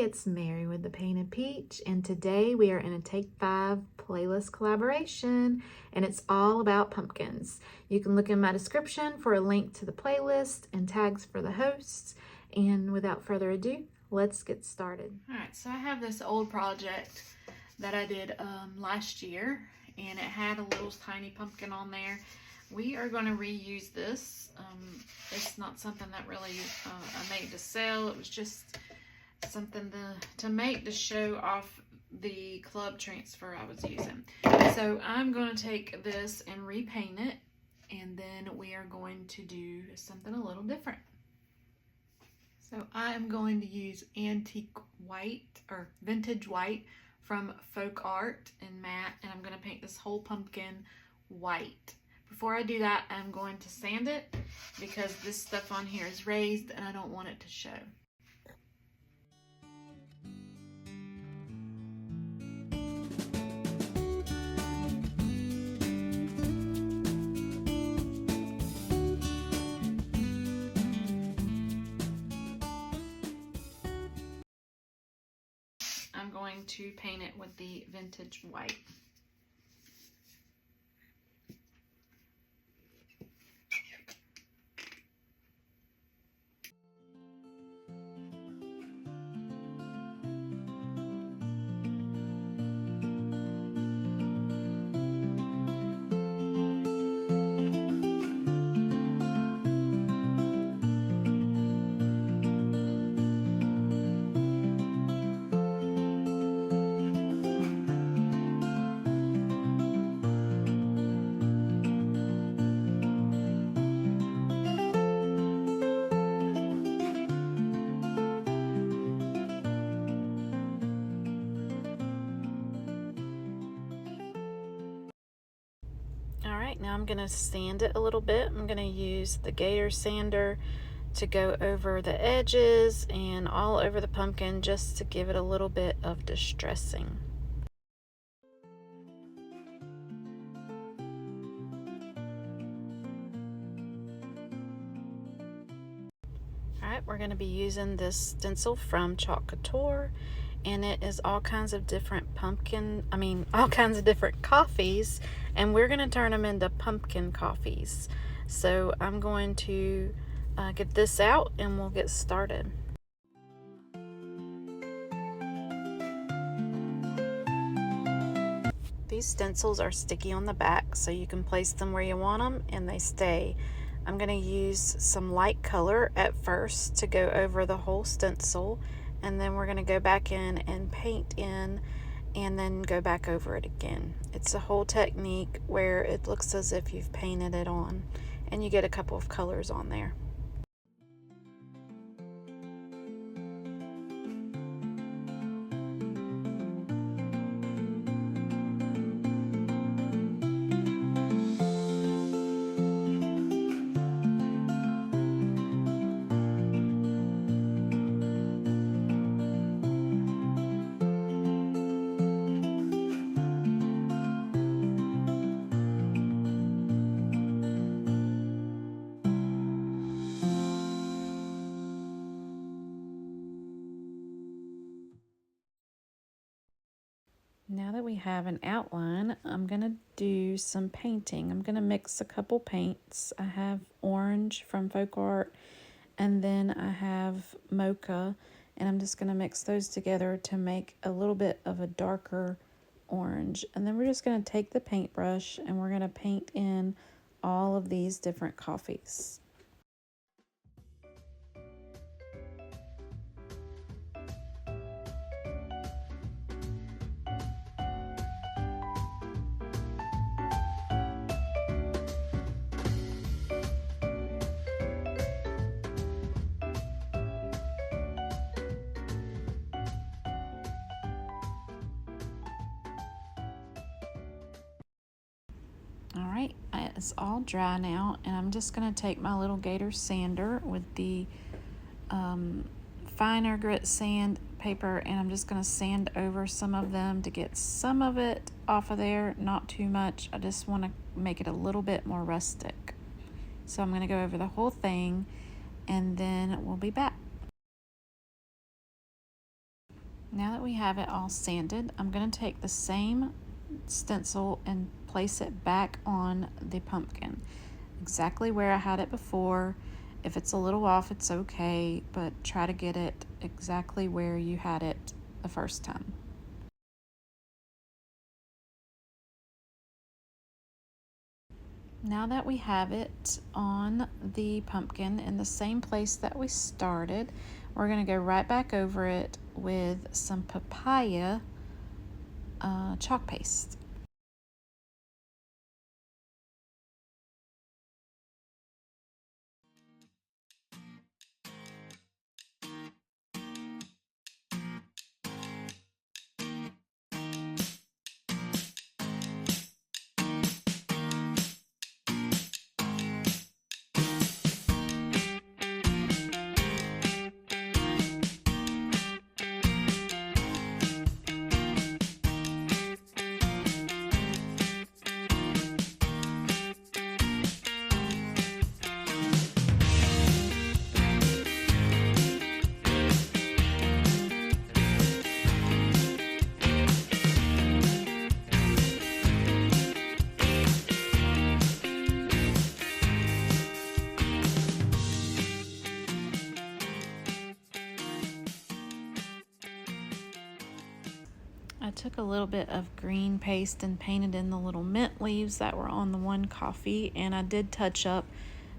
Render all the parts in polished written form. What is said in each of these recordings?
it's Mary with the Painted Peach, and today we are in a Take 5 playlist collaboration, and it's all about pumpkins. You can look in my description for a link to the playlist and tags for the hosts, and without further ado, let's get started. Alright, so I have this old project that I did last year, and it had a little tiny pumpkin on there. We are going to reuse this. It's not something that really I made to sell. It was just something to make to show off the club transfer I was using. So I'm going to take this and repaint it, and then we are going to do something a little different. So I am going to use antique white or vintage white from Folk Art in matte, and I'm going to paint this whole pumpkin white. Before I do that, I'm going to sand it because this stuff on here is raised and I don't want it to show. I'm going to paint it with the vintage white. Alright, now I'm going to sand it a little bit. I'm going to use the Gator sander to go over the edges and all over the pumpkin just to give it a little bit of distressing. Alright, we're going to be using this stencil from Chalk Couture, and it is all kinds of different all kinds of different coffees, and we're going to turn them into pumpkin coffees. So I'm going to get this out and we'll get started. These stencils are sticky on the back, so you can place them where you want them and they stay. I'm going to use some light color at first to go over the whole stencil, and then we're going to go back in and paint in and then go back over it again. It's a whole technique where it looks as if you've painted it on, and you get a couple of colors on there. Now that we have an outline, I'm going to do some painting. I'm going to mix a couple paints. I have orange from Folk Art, and then I have mocha, and I'm just going to mix those together to make a little bit of a darker orange. And then we're just going to take the paintbrush and we're going to paint in all of these different coffees. Alright, it's all dry now, and I'm just going to take my little Gator sander with the finer grit sand paper, and I'm just going to sand over some of them to get some of it off of there, not too much. I just want to make it a little bit more rustic. So I'm going to go over the whole thing, and then we'll be back. Now that we have it all sanded, I'm going to take the same stencil and place it back on the pumpkin, exactly where I had it before. If it's a little off, it's okay, but try to get it exactly where you had it the first time. Now that we have it on the pumpkin in the same place that we started, we're going to go right back over it with some papaya chalk paste. I took a little bit of green paste and painted in the little mint leaves that were on the one coffee, and I did touch up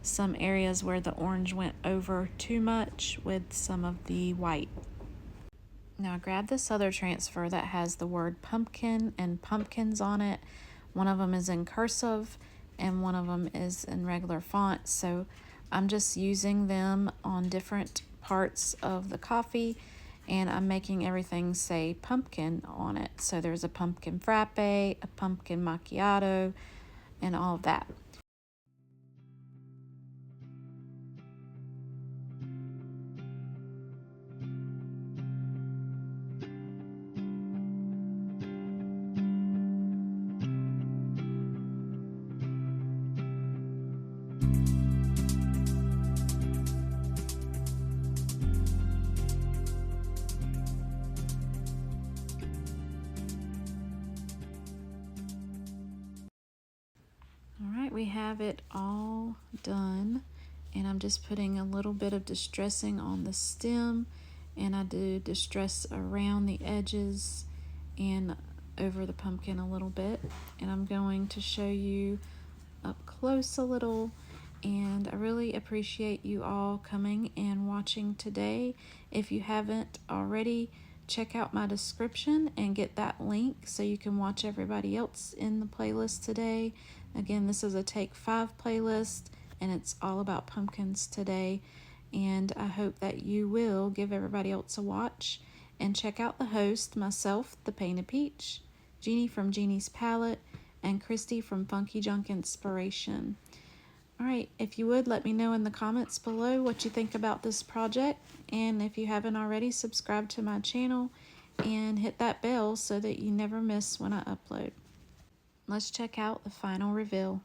some areas where the orange went over too much with some of the white. Now I grabbed this other transfer that has the word pumpkin and pumpkins on it. One of them is in cursive and one of them is in regular font, so I'm just using them on different parts of the coffee, and I'm making everything say pumpkin on it. So there's a pumpkin frappe, a pumpkin macchiato, and all of that. We have it all done, and I'm just putting a little bit of distressing on the stem, and I do distress around the edges and over the pumpkin a little bit, and I'm going to show you up close a little. And I really appreciate you all coming and watching today. If you haven't already, check out my description and get that link so you can watch everybody else in the playlist today. Again, this is a Take 5 playlist, and it's all about pumpkins today. And I hope that you will give everybody else a watch and check out the host, myself, the Painted Peach, Jeannie from Jeannie's Palette, and Christy from Funky Junk Inspiration. Alright, if you would, let me know in the comments below what you think about this project, and if you haven't already, subscribe to my channel and hit that bell so that you never miss when I upload. Let's check out the final reveal.